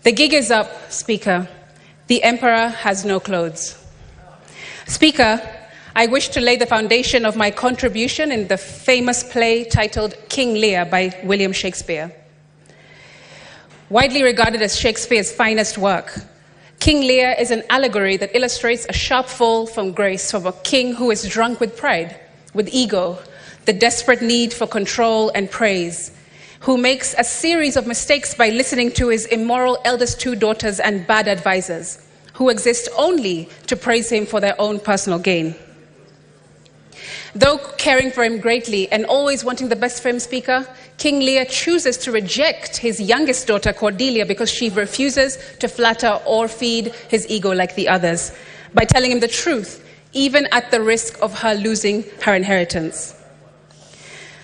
The gig is up, Speaker. The Emperor has no clothes. Speaker, I wish to lay the foundation of my contribution in the famous play titled King Lear by William Shakespeare. Widely regarded as Shakespeare's finest work, King Lear is an allegory that illustrates a sharp fall from grace from a king who is drunk with pride, with ego, the desperate need for control and praise, who makes a series of mistakes by listening to his immoral eldest two daughters and bad advisors, who exist only to praise him for their own personal gain. Though caring for him greatly and always wanting the best for him, Speaker, King Lear chooses to reject his youngest daughter, Cordelia, because she refuses to flatter or feed his ego like the others, by telling him the truth, even at the risk of her losing her inheritance.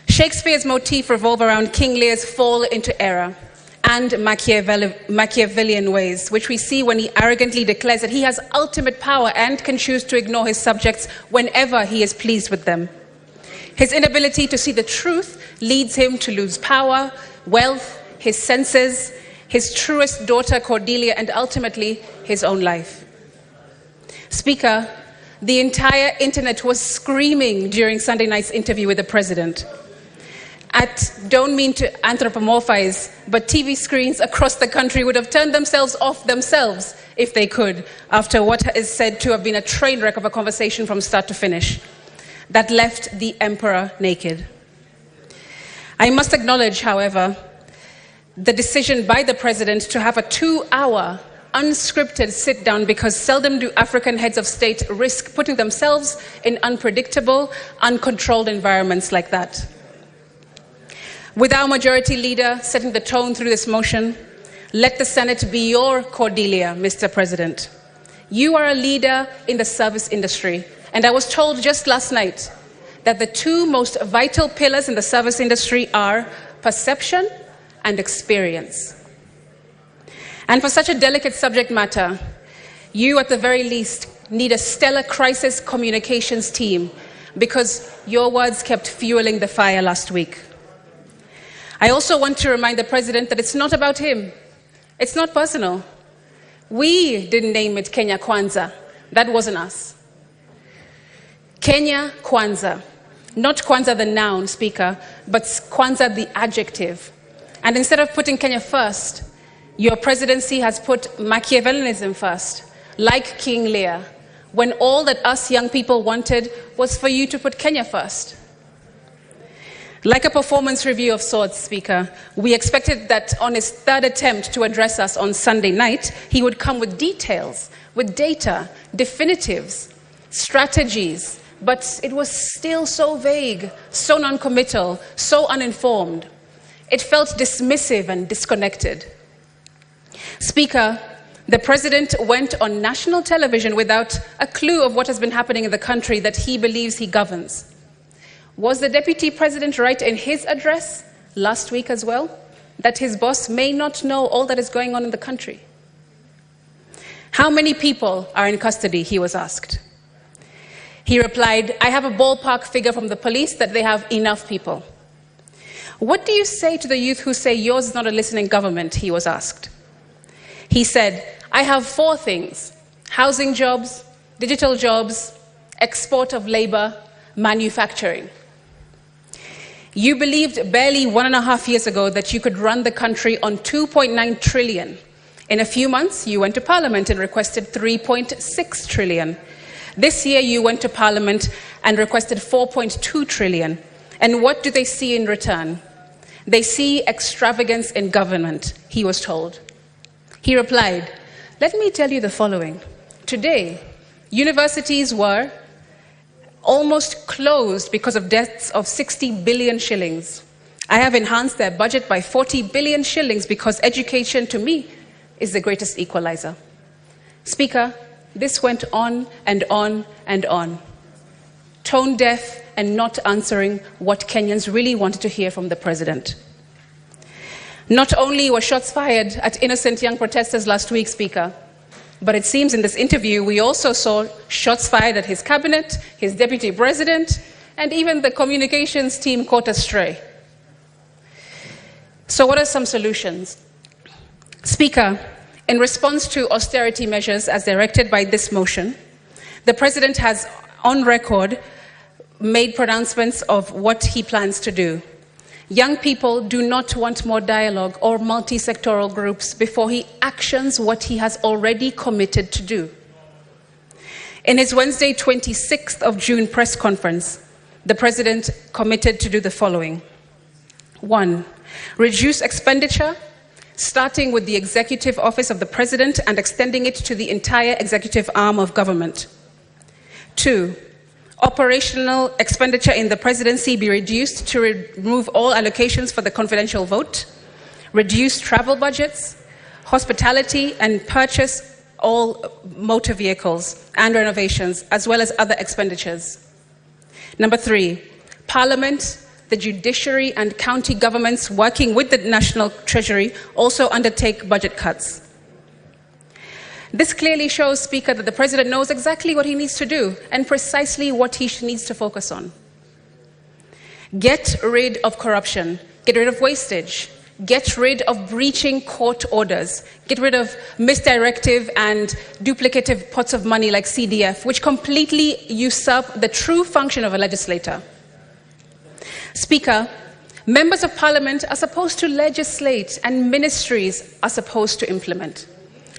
Shakespeare's motif revolves around King Lear's fall into error and Machiavellian ways, which we see when he arrogantly declares that he has ultimate power and can choose to ignore his subjects whenever he is pleased with them. His inability to see the truth leads him to lose power, wealth, his senses, his truest daughter Cordelia, and ultimately his own life. Speaker, the entire internet was screaming during Sunday night's interview with the president. Don't mean to anthropomorphize, but TV screens across the country would have turned themselves off themselves if they could, after what is said to have been a train wreck of a conversation from start to finish that left the emperor naked. I must acknowledge, however, the decision by the president to have a 2-hour unscripted sit-down, because seldom do African heads of state risk putting themselves in unpredictable, uncontrolled environments like that. With our majority leader setting the tone through this motion, let the Senate be your Cordelia, Mr. President. You are a leader in the service industry, and I was told just last night that the two most vital pillars in the service industry are perception and experience. And for such a delicate subject matter, you at the very least need a stellar crisis communications team, because your words kept fueling the fire last week. I also want to remind the president that it's not about him. It's not personal. We didn't name it Kenya Kwanza. That wasn't us. Kenya Kwanza. Not Kwanza the noun, Speaker, but Kwanza the adjective. And instead of putting Kenya first, your presidency has put Machiavellianism first, like King Lear, when all that us young people wanted was for you to put Kenya first. Like a performance review of sorts, Speaker, we expected that on his third attempt to address us on Sunday night, he would come with details, with data, definitives, strategies, but it was still so vague, so non-committal, so uninformed. It felt dismissive and disconnected. Speaker, the president went on national television without a clue of what has been happening in the country that he believes he governs. Was the deputy president right in his address last week as well, that his boss may not know all that is going on in the country? How many people are in custody, he was asked. He replied, I have a ballpark figure from the police that they have enough people. What do you say to the youth who say yours is not a listening government, he was asked. He said, I have 4 things: housing jobs, digital jobs, export of labor, manufacturing. You believed barely 1.5 years ago that you could run the country on 2.9 trillion. In a few months, you went to Parliament and requested 3.6 trillion. This year, you went to Parliament and requested 4.2 trillion. And what do they see in return? They see extravagance in government, he was told. He replied, let me tell you the following. Today, universities were almost closed because of debts of 60 billion shillings. I have enhanced their budget by 40 billion shillings because education, to me, is the greatest equalizer. Speaker, this went on and on and on. Tone deaf and not answering what Kenyans really wanted to hear from the president. Not only were shots fired at innocent young protesters last week, Speaker, but it seems in this interview we also saw shots fired at his cabinet, his deputy president, and even the communications team caught astray. So what are some solutions? Speaker, In response to austerity measures as directed by this motion, the President has on record made pronouncements of what he plans to do. Young people do not want more dialogue or multi-sectoral groups before he actions what he has already committed to do. In his Wednesday, 26th of June press conference, the President committed to do the following. 1. Reduce expenditure, starting with the Executive Office of the President and extending it to the entire executive arm of government. 2. Operational expenditure in the presidency be reduced to remove all allocations for the confidential vote, reduce travel budgets, hospitality, and purchase all motor vehicles and renovations, as well as other expenditures. Number 3, Parliament, the judiciary, and county governments working with the National Treasury also undertake budget cuts. This clearly shows, Speaker, that the President knows exactly what he needs to do and precisely what he needs to focus on. Get rid of corruption, get rid of wastage, get rid of breaching court orders, get rid of misdirective and duplicative pots of money like CDF, which completely usurp the true function of a legislator. Speaker, members of Parliament are supposed to legislate and ministries are supposed to implement.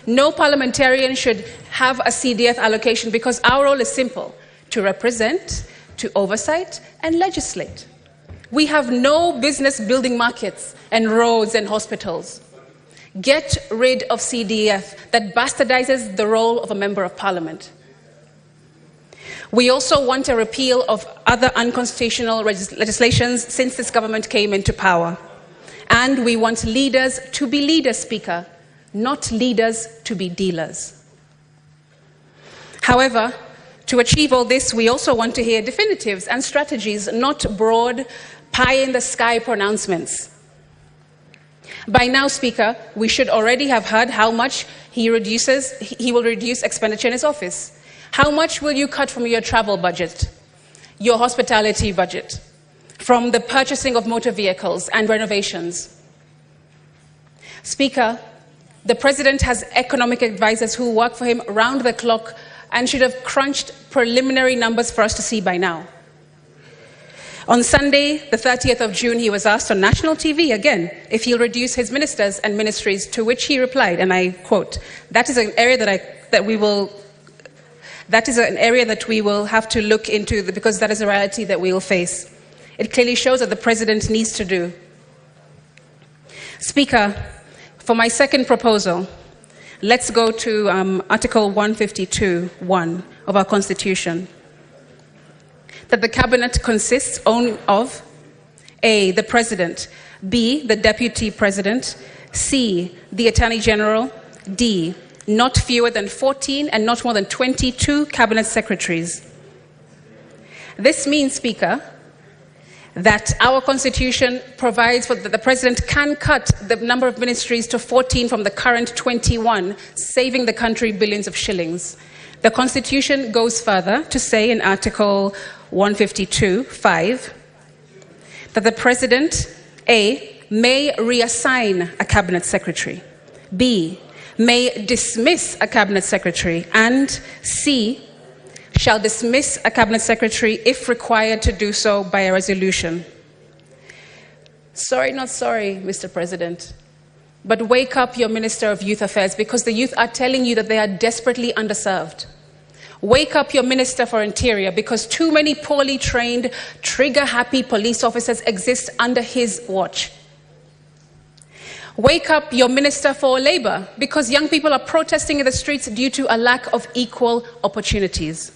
No parliamentarian should have a CDF allocation because our role is simple: to represent, to oversight, and legislate. We have no business building markets and roads and hospitals. Get rid of CDF that bastardizes the role of a member of Parliament. We also want a repeal of other unconstitutional legislations since this government came into power. And we want leaders to be leaders, Speaker, not leaders to be dealers. However, to achieve all this, we also want to hear definitives and strategies, not broad, pie-in-the-sky pronouncements. By now, Speaker, we should already have heard how much he will reduce expenditure in his office. How much will you cut from your travel budget, your hospitality budget, from the purchasing of motor vehicles and renovations? Speaker, the President has economic advisors who work for him round the clock and should have crunched preliminary numbers for us to see by now. On Sunday, the 30th of June, he was asked on national TV again if he'll reduce his ministers and ministries, to which he replied, and I quote, "That is an area that we will have to look into because that is a reality that we will face." It clearly shows that the President needs to do. Speaker, for my second proposal, let's go to Article 152(1) of our Constitution. That the Cabinet consists of A, the President, B, the Deputy President, C, the Attorney General, D, not fewer than 14 and not more than 22 Cabinet Secretaries. This means, Speaker, that our Constitution provides that the President can cut the number of ministries to 14 from the current 21, saving the country billions of shillings. The Constitution goes further to say in Article 152(5) that the President, A, may reassign a Cabinet Secretary, B, may dismiss a Cabinet Secretary, and C, shall dismiss a Cabinet Secretary if required to do so by a resolution. Sorry, not sorry, Mr. President, but wake up your Minister of Youth Affairs, because the youth are telling you that they are desperately underserved. Wake up your Minister for Interior, because too many poorly trained, trigger-happy police officers exist under his watch. Wake up your Minister for Labour, because young people are protesting in the streets due to a lack of equal opportunities.